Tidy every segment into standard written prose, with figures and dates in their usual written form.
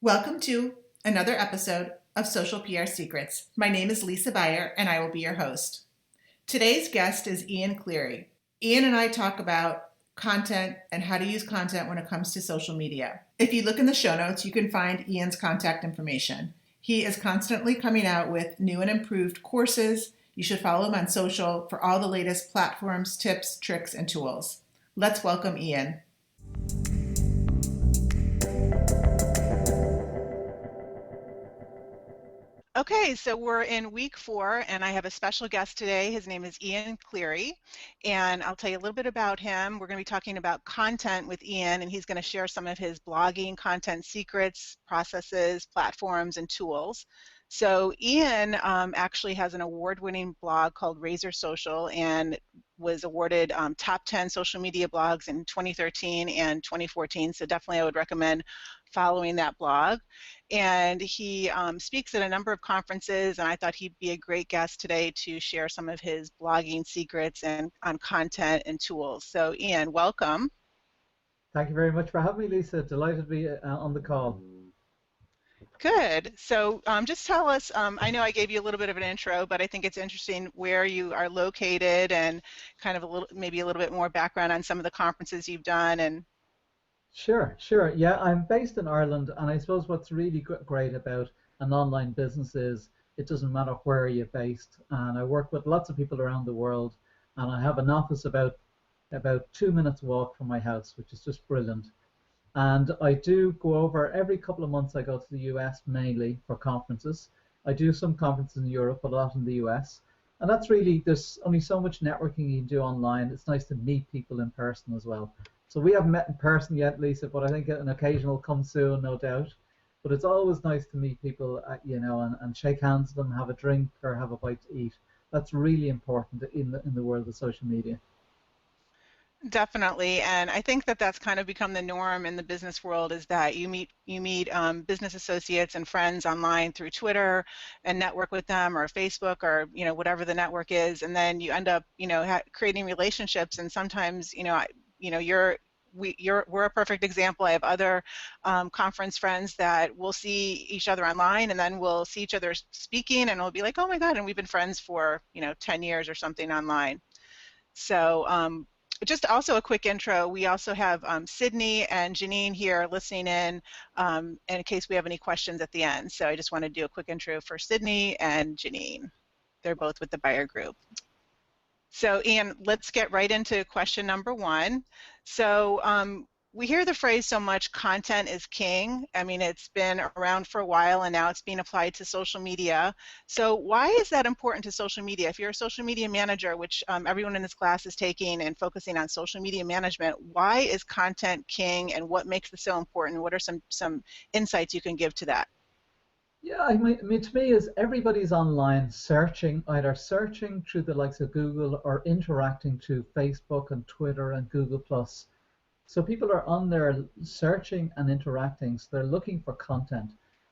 Welcome to another episode of Social PR Secrets. My name is Lisa Beyer, and I will be your host. Today's guest is Ian Cleary. Ian and I talk about content and how to use content when it comes to social media. If you look in the show notes, you can find Ian's contact information. He is constantly coming out with new and improved courses. You should follow him on social for all the latest platforms, tips, tricks, and tools. Let's welcome Ian. Okay, so we're in week 4, and I have a special guest today. His name is Ian Cleary, and I'll tell you a little bit about him. We're going to be talking about content with Ian, and he's going to share some of his blogging content secrets, processes, platforms, and tools. So Ian actually has an award-winning blog called Razor Social and was awarded top 10 social media blogs in 2013 and 2014, so definitely I would recommend following that blog. And he speaks at a number of conferences, and I thought he'd be a great guest today to share some of his blogging secrets and on content and tools. So Ian, welcome. Thank you very much for having me, Lisa. Delighted to be on the call. Good. So just tell us, I know I gave you a little bit of an intro, but I think it's interesting where you are located and kind of maybe a little bit more background on some of the conferences you've done. And Sure. Yeah, I'm based in Ireland, and I suppose what's really great about an online business is it doesn't matter where you're based. And I work with lots of people around the world, and I have an office about 2 minutes walk from my house, which is just brilliant. And I do go over every couple of months. I go to the US mainly for conferences. I do some conferences in Europe, but a lot in the US. And that's really, there's only so much networking you can do online. It's nice to meet people in person as well. So we haven't met in person yet, Lisa, but I think an occasion will come soon, no doubt. But it's always nice to meet people, and shake hands with them, have a drink, or have a bite to eat. That's really important in the world of social media. definitely, and I think that that's kind of become the norm in the business world, is that you meet business associates and friends online through Twitter and network with them, or Facebook, or whatever the network is, and then you end up creating relationships. And sometimes we're a perfect example. I have other conference friends that will see each other online, and then we'll see each other speaking, and we'll be like, oh my God, and we've been friends for 10 years or something online. So just also a quick intro, we also have Sydney and Janine here listening in case we have any questions at the end. So I just want to do a quick intro for Sydney and Janine. They're both with the Buyer Group. So Ian, let's get right into question number 1. So we hear the phrase so much, content is king. I mean, it's been around for a while, and now it's being applied to social media. So why is that important to social media? If you're a social media manager, which everyone in this class is taking and focusing on social media management, why is content king, and what makes it so important? What are some insights you can give to that? Yeah, I mean, to me, is everybody's online searching, either searching through the likes of Google or interacting through Facebook and Twitter and Google Plus. So people are on there searching and interacting, so they're looking for content.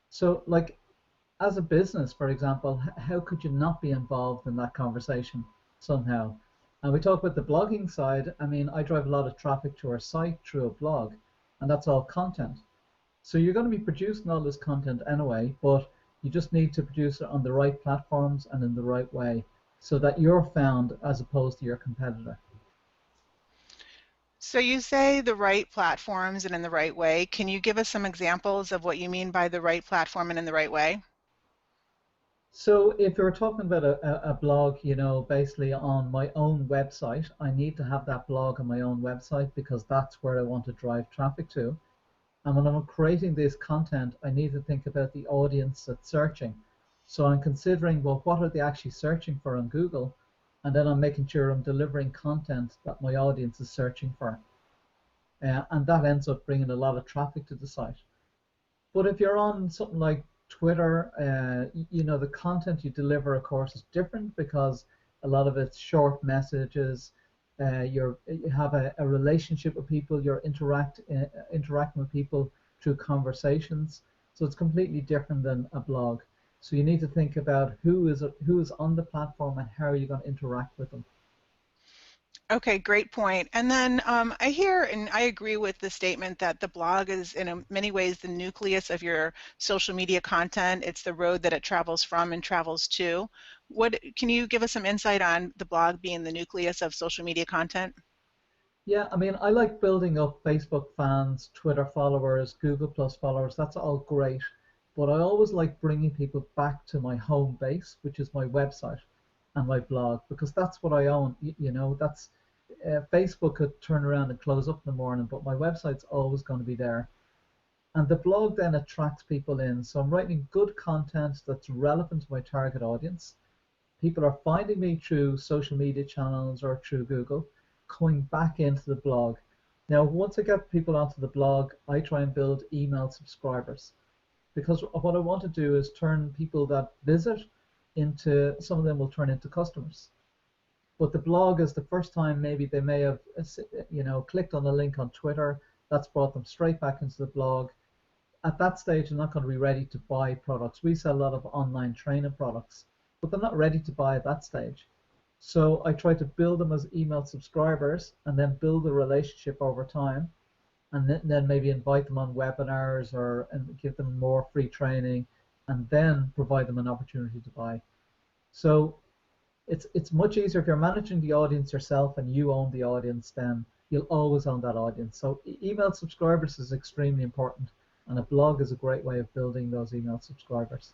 So like, as a business, for example, how could you not be involved in that conversation somehow? And we talk about the blogging side. I mean, I drive a lot of traffic to our site through a blog, and that's all content. So you're going to be producing all this content anyway, but you just need to produce it on the right platforms and in the right way so that you're found as opposed to your competitor. So you say the right platforms and in the right way. Can you give us some examples of what you mean by the right platform and in the right way? So if you're talking about a blog, basically on my own website, I need to have that blog on my own website because that's where I want to drive traffic to. And when I'm creating this content, I need to think about the audience that's searching. So I'm considering, well, what are they actually searching for on Google? And then I'm making sure I'm delivering content that my audience is searching for. And that ends up bringing a lot of traffic to the site. But if you're on something like Twitter, the content you deliver, of course, is different because a lot of it's short messages. You have a relationship with people. You're interacting with people through conversations. So it's completely different than a blog. So you need to think about who is on the platform and how are you going to interact with them. Okay, great point. And then I hear and I agree with the statement that the blog is in many ways the nucleus of your social media content. It's the road that it travels from and travels to. Can you give us some insight on the blog being the nucleus of social media content? Yeah, I mean, I like building up Facebook fans, Twitter followers, Google Plus followers. That's all great. But I always like bringing people back to my home base, which is my website and my blog, because that's what I own. You know, that's Facebook could turn around and close up in the morning, but my website's always going to be there. And the blog then attracts people in. So I'm writing good content that's relevant to my target audience. People are finding me through social media channels or through Google, coming back into the blog. Now, once I get people onto the blog, I try and build email subscribers, because what I want to do is turn people that visit into, some of them will turn into customers. But the blog is the first time maybe they may have, clicked on a link on Twitter. That's brought them straight back into the blog. At that stage, they're not going to be ready to buy products. We sell a lot of online training products, but they're not ready to buy at that stage. So I try to build them as email subscribers and then build a relationship over time, and then maybe invite them on webinars and give them more free training, and then provide them an opportunity to buy. So it's much easier if you're managing the audience yourself and you own the audience, then you'll always own that audience. So email subscribers is extremely important, and a blog is a great way of building those email subscribers.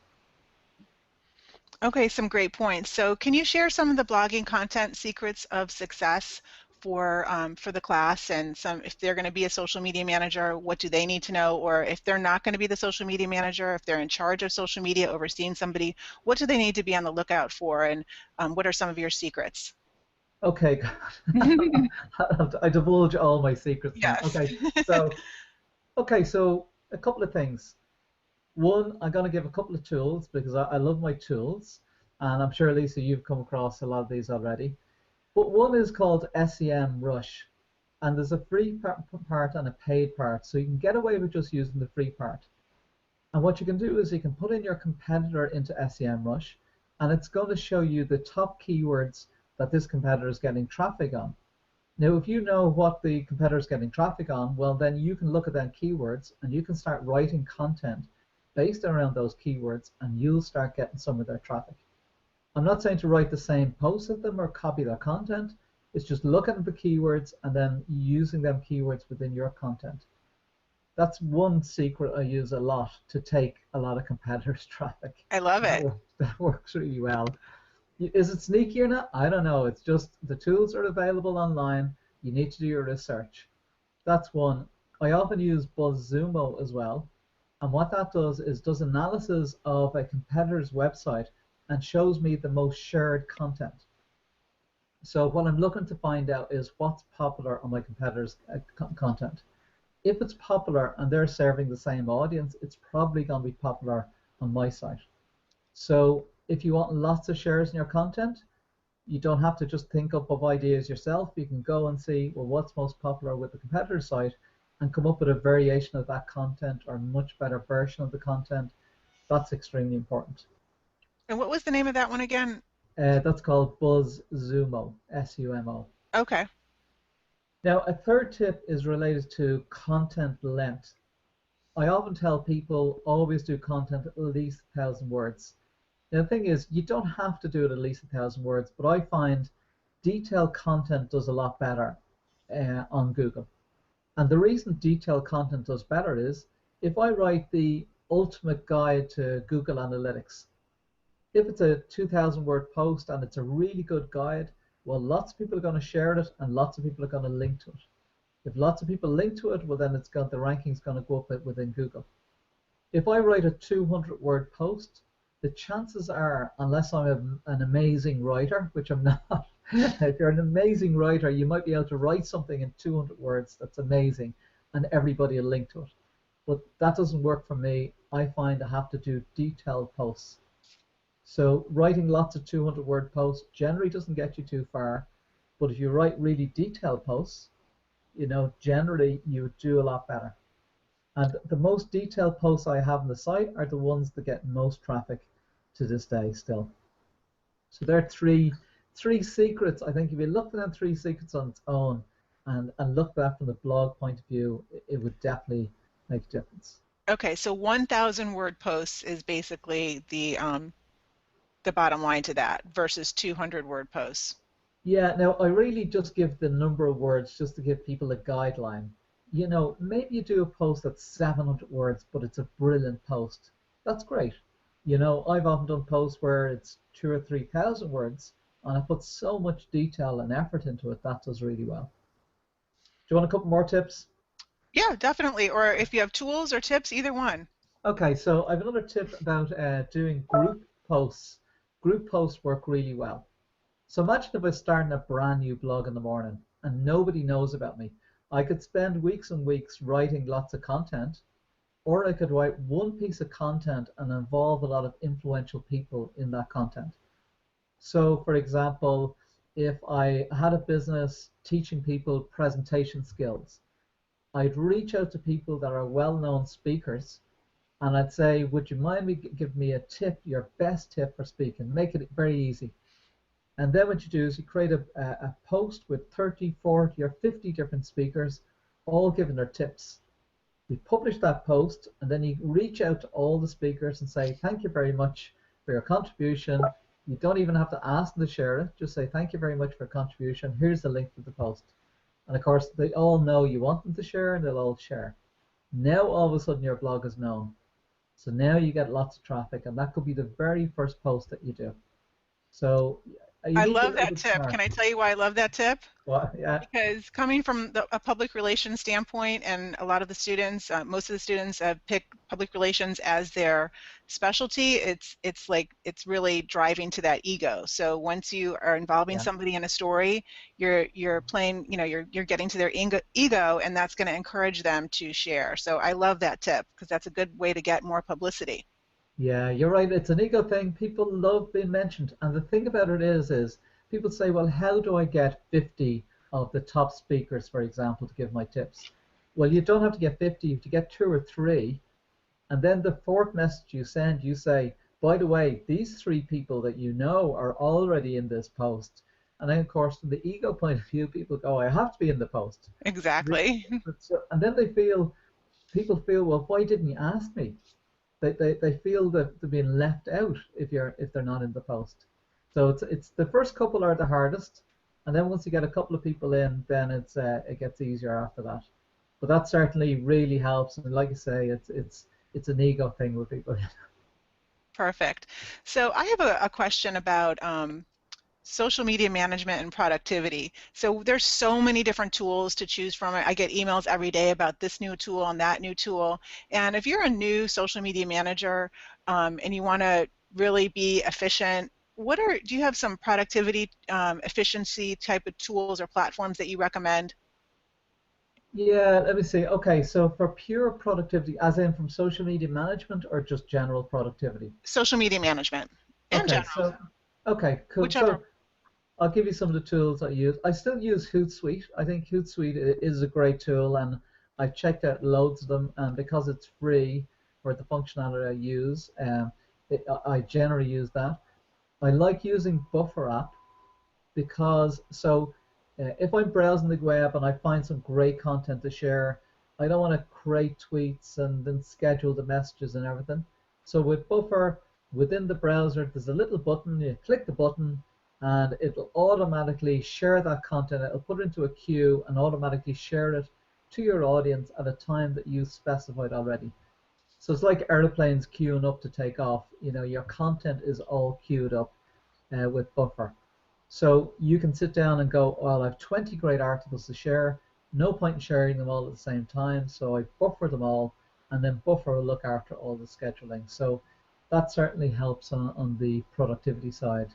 Okay, some great points. So can you share some of the blogging content secrets of success for the class, and some, if they're going to be a social media manager, what do they need to know? Or if they're not going to be the social media manager, if they're in charge of social media, overseeing somebody, what do they need to be on the lookout for, and what are some of your secrets? Okay, I divulge all my secrets now. Yes. Okay, so a couple of things. One, I'm going to give a couple of tools because I love my tools, and I'm sure, Lisa, you've come across a lot of these already. But one is called Sem Rush, and there's a free part and a paid part, so you can get away with just using the free part. And what you can do is you can put in your competitor into Sem Rush, and it's going to show you the top keywords that this competitor is getting traffic on. Now, if you know what the competitor is getting traffic on, well, then you can look at them keywords and you can start writing content based around those keywords, and you'll start getting some of their traffic. I'm not saying to write the same post of them or copy their content. It's just looking at the keywords and then using them keywords within your content. That's one secret I use a lot to take a lot of competitors' traffic. I love it. That works really well. Is it sneaky or not? I don't know. It's just the tools are available online. You need to do your research. That's one. I often use BuzzSumo as well. And what that does is does analysis of a competitor's website and shows me the most shared content. So what I'm looking to find out is what's popular on my competitor's content. If it's popular and they're serving the same audience, it's probably going to be popular on my site. So if you want lots of shares in your content, you don't have to just think up of ideas yourself. You can go and see, well, what's most popular with the competitor site, and come up with a variation of that content or a much better version of the content. That's extremely important. And what was the name of that one again? That's called BuzzSumo, S-U-M-O. Okay. Now, a third tip is related to content length. I often tell people always do content at least 1,000 words. Now, the thing is, you don't have to do it at least 1,000 words, but I find detailed content does a lot better on Google. And the reason detailed content does better is if I write the ultimate guide to Google Analytics, if it's a 2,000 word post and it's a really good guide, well, lots of people are going to share it and lots of people are going to link to it. If lots of people link to it, well, then the ranking's going to go up within Google. If I write a 200 word post, the chances are, unless I'm an amazing writer, which I'm not, if you're an amazing writer, you might be able to write something in 200 words that's amazing and everybody will link to it. But that doesn't work for me. I find I have to do detailed posts. So writing lots of 200 word posts generally doesn't get you too far. But if you write really detailed posts, generally you would do a lot better. And the most detailed posts I have on the site are the ones that get most traffic to this day still. So there are three Three secrets, I think if you looked at them three secrets on its own and looked at that from the blog point of view, it would definitely make a difference. Okay, so 1,000 word posts is basically the bottom line to that versus 200 word posts. Yeah, now I really just give the number of words just to give people a guideline. You know, maybe you do a post that's 700 words, but it's a brilliant post. That's great. You know, I've often done posts where it's 2,000 or 3,000 words, and I put so much detail and effort into it. That does really well. Do you want a couple more tips? Yeah, definitely. Or if you have tools or tips, either one. Okay, so I have another tip about doing group posts. Group posts work really well. So imagine if I was starting a brand new blog in the morning and nobody knows about me. I could spend weeks and weeks writing lots of content, or I could write one piece of content and involve a lot of influential people in that content. So, for example, if I had a business teaching people presentation skills, I'd reach out to people that are well-known speakers and I'd say, would you mind me give me a tip, your best tip for speaking? Make it very easy. And then what you do is you create a post with 30, 40, or 50 different speakers, all giving their tips. You publish that post, and then you reach out to all the speakers and say, thank you very much for your contribution. You don't even have to ask them to share it. Just say, thank you very much for your contribution. Here's the link to the post. And of course, they all know you want them to share, and they'll all share. Now, all of a sudden, your blog is known. So now you get lots of traffic, and that could be the very first post that you do. So I love that tip. Can I tell you why I love that tip? Well, yeah. Because coming from a public relations standpoint, and a lot of the students, most of the students have picked public relations as their specialty. It's like it's really driving to that ego. So once you are involving somebody in a story, you're playing, you know, you're getting to their ego, and that's going to encourage them to share. So I love that tip because that's a good way to get more publicity. Yeah, you're right. It's an ego thing. People love being mentioned. And the thing about it is people say, well, how do I get 50 of the top speakers, for example, to give my tips? Well, you don't have to get 50. You have to get 2 or 3. And then the fourth message you send, you say, by the way, these 3 people that you know are already in this post. And then, of course, from the ego point of view, people go, I have to be in the post. Exactly. And then people feel, well, why didn't you ask me? They feel that they're being left out if they're not in the post. So it's the first couple are the hardest, and then once you get a couple of people in, then it gets easier after that. But that certainly really helps, and like you say, it's an ego thing with people. Perfect. So I have a question about social media management and productivity. So there's so many different tools to choose from. I get emails every day about this new tool and that new tool. And if you're a new social media manager and you want to really be efficient, do you have some productivity, efficiency type of tools or platforms that you recommend? Yeah, let me see. Okay, so for pure productivity, as in from social media management or just general productivity? Social media management and general. Okay, cool. Whichever. So I'll give you some of the tools I use. I still use Hootsuite. I think Hootsuite is a great tool, and I've checked out loads of them, and because it's free for the functionality I use, I generally use that. I like using Buffer app because if I'm browsing the web and I find some great content to share, I don't want to create tweets and then schedule the messages and everything. So with Buffer, within the browser, there's a little button. You click the button, and it'll automatically share that content. It'll put it into a queue and automatically share it to your audience at a time that you specified already. So it's like airplanes queuing up to take off. You know, your content is all queued up with Buffer. So you can sit down and go, well, I have 20 great articles to share. No point in sharing them all at the same time. So I buffer them all, and then Buffer will look after all the scheduling. So that certainly helps on the productivity side.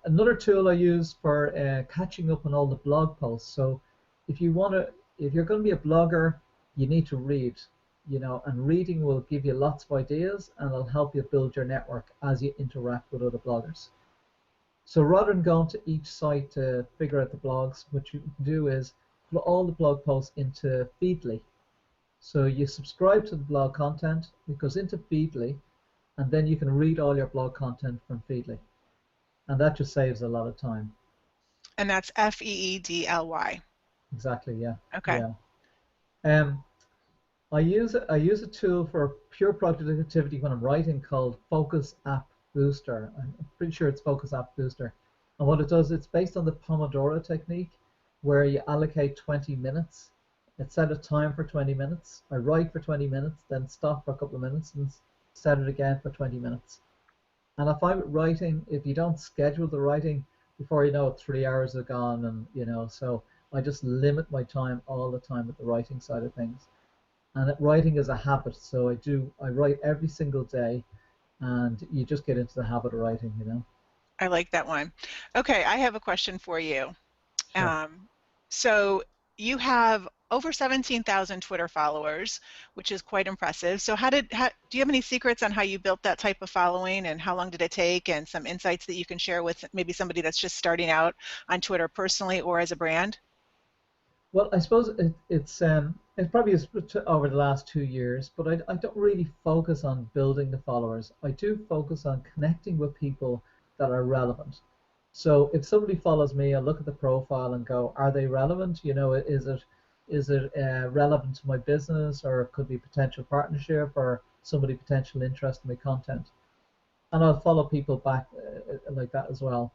Another tool I use for catching up on all the blog posts. So if you're going to be a blogger, you need to read, you know, and reading will give you lots of ideas and it'll help you build your network as you interact with other bloggers. So rather than going to each site to figure out the blogs, what you can do is put all the blog posts into Feedly. So you subscribe to the blog content, it goes into Feedly, and then you can read all your blog content from Feedly. and that just saves a lot of time. And that's Feedly. Exactly, yeah. Okay. Yeah. I use a tool for pure productivity when I'm writing called Focus App Booster. I'm pretty sure it's Focus App Booster. And what it does, it's based on the Pomodoro technique, where you allocate 20 minutes. It set a time for 20 minutes. I write for 20 minutes, then stop for a couple of minutes and set it again for 20 minutes. And I find with writing, if you don't schedule the writing, before you know it, 3 hours are gone, and so I just limit my time all the time with the writing side of things. And writing is a habit, so I write every single day, and you just get into the habit of writing. I like that one. Okay, I have a question for you. Sure. So you have over 17,000 Twitter followers, which is quite impressive. So do you have any secrets on how you built that type of following, and how long did it take, and some insights that you can share with maybe somebody that's just starting out on Twitter personally or as a brand? Well, I suppose it probably is over the last 2 years, but I don't really focus on building the followers. I do focus on connecting with people that are relevant. So if somebody follows me, I look at the profile and go, are they relevant? Is it relevant to my business, or it could be potential partnership, or somebody potential interest in my content? And I'll follow people back like that as well.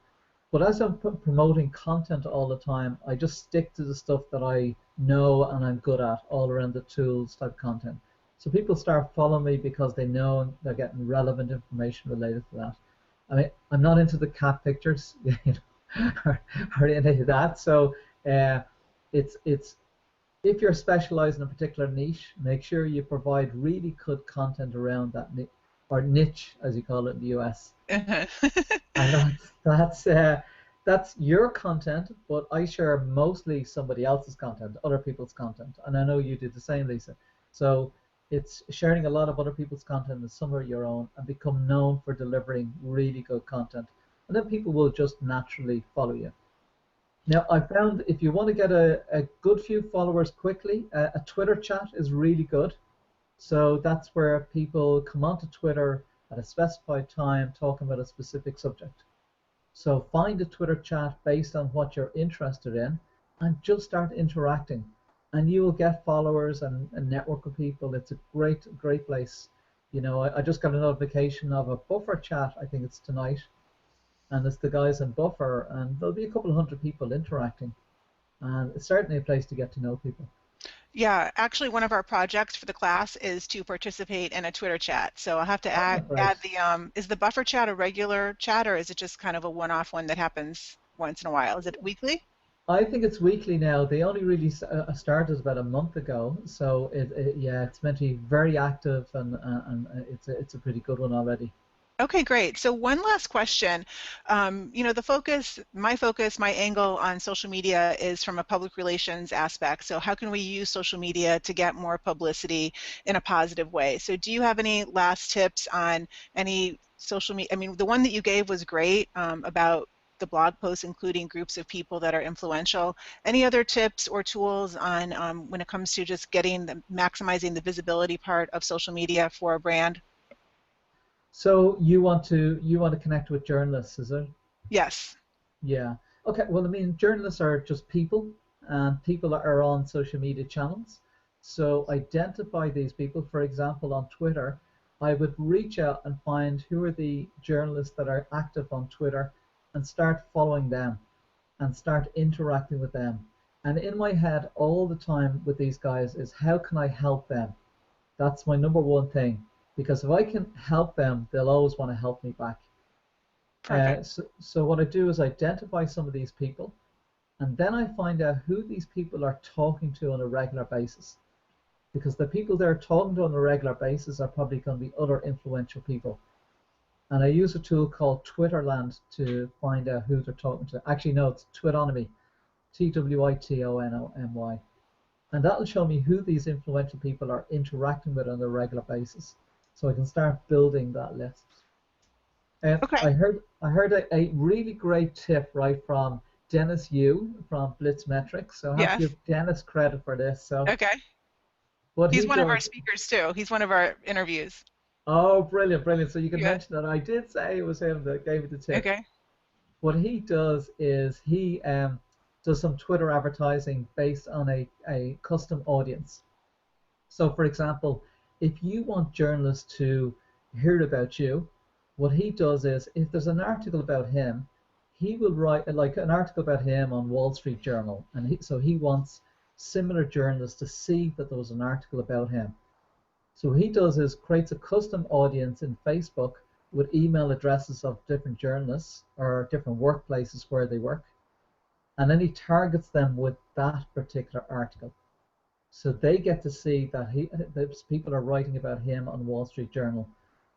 But as I'm promoting content all the time, I just stick to the stuff that I know and I'm good at, all around the tools type content. So people start following me because they know they're getting relevant information related to that. I mean, I'm not into the cat pictures, or anything like that. So it's if you're specialized in a particular niche, make sure you provide really good content around that or niche, as you call it in the US. And that's your content, but I share mostly somebody else's content, other people's content, and I know you do the same, Lisa. So it's sharing a lot of other people's content and some of your own, and become known for delivering really good content, and then people will just naturally follow you. Now, I found if you want to get a good few followers quickly, a Twitter chat is really good. So that's where people come onto Twitter at a specified time talking about a specific subject. So find a Twitter chat based on what you're interested in, and just start interacting. And you will get followers and network with people. It's a great place. I just got a notification of a Buffer chat, I think it's tonight, and it's the guys in Buffer, and there'll be a couple of hundred people interacting. And it's certainly a place to get to know people. Yeah, actually one of our projects for the class is to participate in a Twitter chat. So I'll have to add is the Buffer chat a regular chat, or is it just kind of a one-off one that happens once in a while? Is it weekly? I think it's weekly now. They only really started about a month ago, so it's meant to be very active, and it's a pretty good one already. Okay, great. So one last question. My focus, my angle on social media is from a public relations aspect. So how can we use social media to get more publicity in a positive way? So do you have any last tips on any social media? I mean, the one that you gave was great about the blog posts, including groups of people that are influential. Any other tips or tools on when it comes to just maximizing the visibility part of social media for a brand? So you want to connect with journalists, is it? Yes. Yeah. Okay. Well, I mean, journalists are just people, and people are on social media channels. So identify these people. For example, on Twitter, I would reach out and find who are the journalists that are active on Twitter, and start following them, and start interacting with them. And in my head all the time with these guys is, how can I help them? That's my number one thing. Because if I can help them, they'll always want to help me back. So what I do is identify some of these people, and then I find out who these people are talking to on a regular basis. Because the people they're talking to on a regular basis are probably going to be other influential people. And I use a tool called Twitterland to find out who they're talking to. Actually, no, it's Twitonomy, Twitonomy. And that'll show me who these influential people are interacting with on a regular basis. So I can start building that list. Okay. I heard a really great tip right from Dennis Yu from Blitz Metrics. So I have to give Dennis credit for this. So okay. He's one of our speakers too. He's one of our interviews. Oh, brilliant. So you can mention that I did say it was him that gave me the tip. Okay. what he does is he does some Twitter advertising based on a custom audience. So, for example, if you want journalists to hear about you, what he does is if there's an article about him, he will write like an article about him on Wall Street Journal, and so he wants similar journalists to see that there was an article about him. So what he does is creates a custom audience in Facebook with email addresses of different journalists or different workplaces where they work, and then he targets them with that particular article. So they get to see that people are writing about him on Wall Street Journal,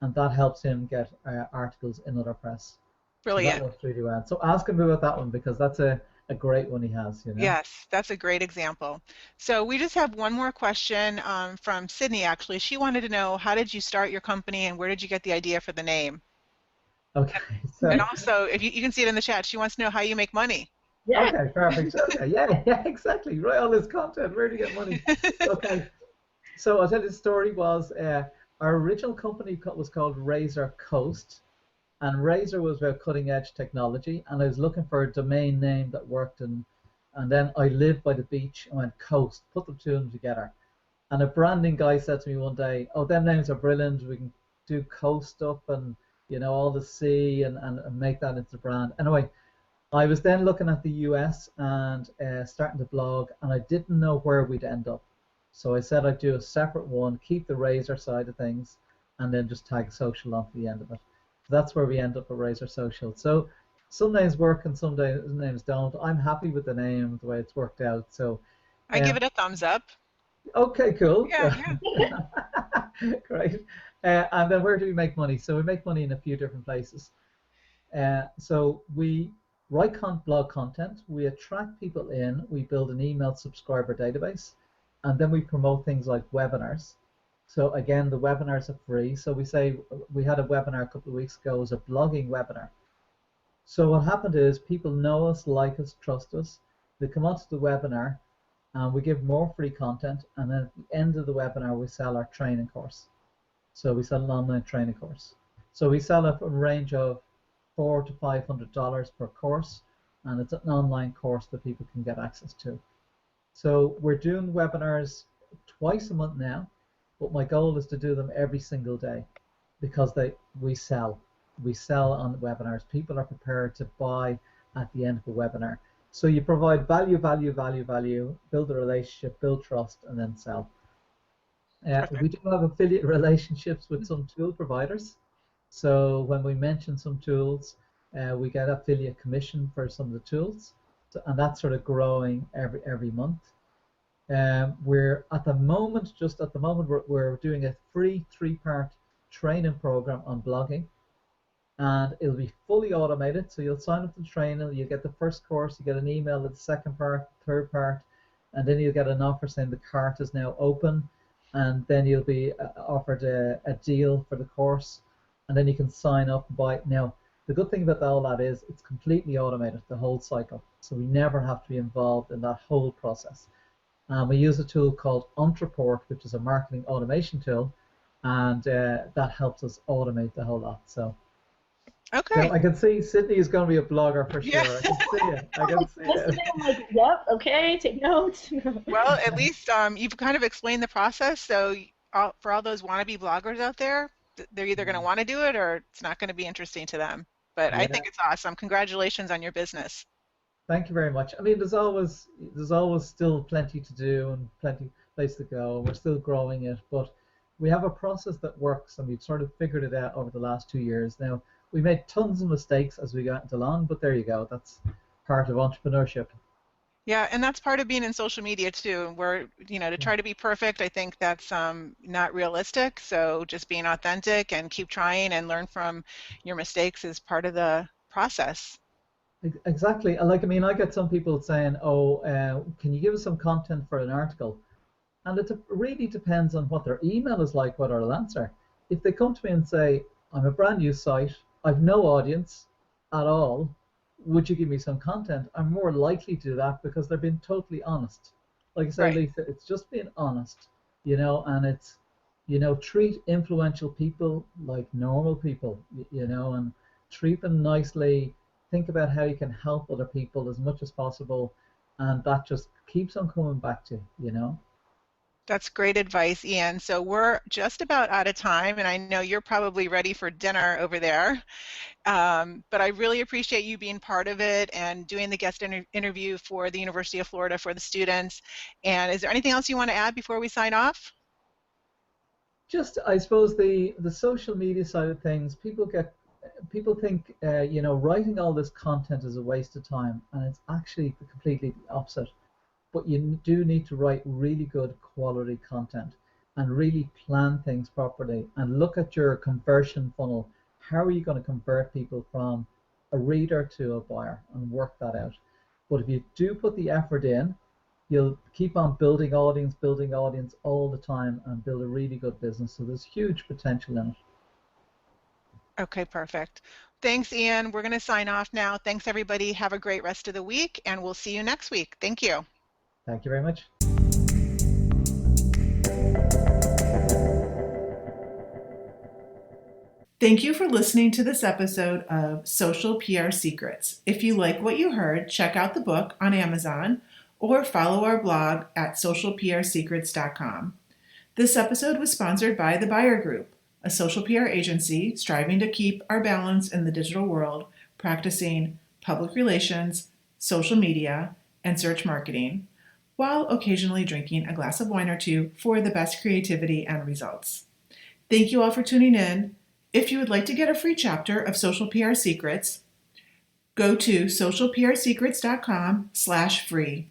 and that helps him get articles in other press. Brilliant. So that works really well. So ask him about that one because that's a great one he has. Yes, that's a great example. So we just have one more question from Sydney, actually. She wanted to know, how did you start your company and where did you get the idea for the name? Okay. So, and also, if you can see it in the chat, she wants to know how you make money. Yeah. Okay, perfect. Okay, yeah, exactly. Write all this content, where to get money. Okay, so I'll tell you the story was our original company was called Razor Coast, and Razor was about cutting edge technology, and I was looking for a domain name that worked, and then I lived by the beach and went Coast, put the two of them together. And a branding guy said to me one day, oh, them names are brilliant, we can do Coast up and all the sea and make that into the brand. Anyway, I was then looking at the US and starting to blog, and I didn't know where we'd end up. So I said I'd do a separate one, keep the Razor side of things, and then just tag social onto the end of it. So that's where we end up at Razor Social. So some names work and some names don't. I'm happy with the name, the way it's worked out. So I give it a thumbs up. Okay, cool. Yeah. Great. And then where do we make money? So we make money in a few different places. So we write blog content, we attract people in, we build an email subscriber database, and then we promote things like webinars. So again, the webinars are free. So we say we had a webinar a couple of weeks ago, it was a blogging webinar. So what happened is people know us, like us, trust us. They come onto the webinar, and we give more free content, and then at the end of the webinar, we sell our training course. So we sell an online training course. So we sell a range of $400 to $500 per course, and it's an online course that people can get access to. So we're doing webinars twice a month now, but my goal is to do them every single day because we sell. We sell on the webinars. People are prepared to buy at the end of a webinar. So you provide value, build a relationship, build trust, and then sell. We do have affiliate relationships with some tool providers. So when we mention some tools, we get affiliate commission for some of the tools, and that's sort of growing every month. We're at the moment we're doing a free 3-part training program on blogging, and it'll be fully automated. So you'll sign up to the training, you get the first course, you get an email with the second part, third part, and then you'll get an offer saying the cart is now open, and then you'll be offered a deal for the course, and then you can sign up and buy it. Now, the good thing about all that is it's completely automated, the whole cycle, so we never have to be involved in that whole process. We use a tool called Untreport, which is a marketing automation tool, and that helps us automate the whole lot. So, okay. So I can see Sydney is going to be a blogger for sure. Yeah. I can see it. I can see it. I'm like, yep, okay, take notes. Well, at least you've kind of explained the process. So for all those wannabe bloggers out there, they're either going to want to do it or it's not going to be interesting to them. But yeah. I think it's awesome. Congratulations on your business. Thank you very much. I mean, there's always still plenty to do and plenty place to go. We're still growing it, but we have a process that works, and we've sort of figured it out over the last 2 years. Now, we made tons of mistakes as we got along, but there you go. That's part of entrepreneurship. Yeah, and that's part of being in social media too. Where to try to be perfect, I think that's not realistic. So just being authentic and keep trying and learn from your mistakes is part of the process. Exactly. Like, I mean, I get some people saying, "Oh, can you give us some content for an article?" And it really depends on what their email is like, what I'll answer. If they come to me and say, "I'm a brand new site, I've no audience at all, would you give me some content?" I'm more likely to do that because they're being totally honest. Like I said, right. Lisa, it's just being honest, and it's, treat influential people like normal people, and treat them nicely. think about how you can help other people as much as possible, and that just keeps on coming back to you. That's great advice, Ian. So we're just about out of time, and I know you're probably ready for dinner over there. But I really appreciate you being part of it and doing the guest interview for the University of Florida for the students. And is there anything else you want to add before we sign off? Just, I suppose, the social media side of things, people think writing all this content is a waste of time, and it's actually completely the opposite. But you do need to write really good quality content and really plan things properly and look at your conversion funnel. How are you going to convert people from a reader to a buyer, and work that out? But if you do put the effort in, you'll keep on building audience all the time and build a really good business. So there's huge potential in it. Okay, perfect. Thanks, Ian. We're going to sign off now. Thanks, everybody. Have a great rest of the week, and we'll see you next week. Thank you. Thank you very much. Thank you for listening to this episode of Social PR Secrets. If you like what you heard, check out the book on Amazon or follow our blog at socialprsecrets.com. This episode was sponsored by The Buyer Group, a social PR agency striving to keep our balance in the digital world, practicing public relations, social media, and search marketing, while occasionally drinking a glass of wine or two for the best creativity and results. Thank you all for tuning in. If you would like to get a free chapter of Social PR Secrets, go to socialprsecrets.com/free.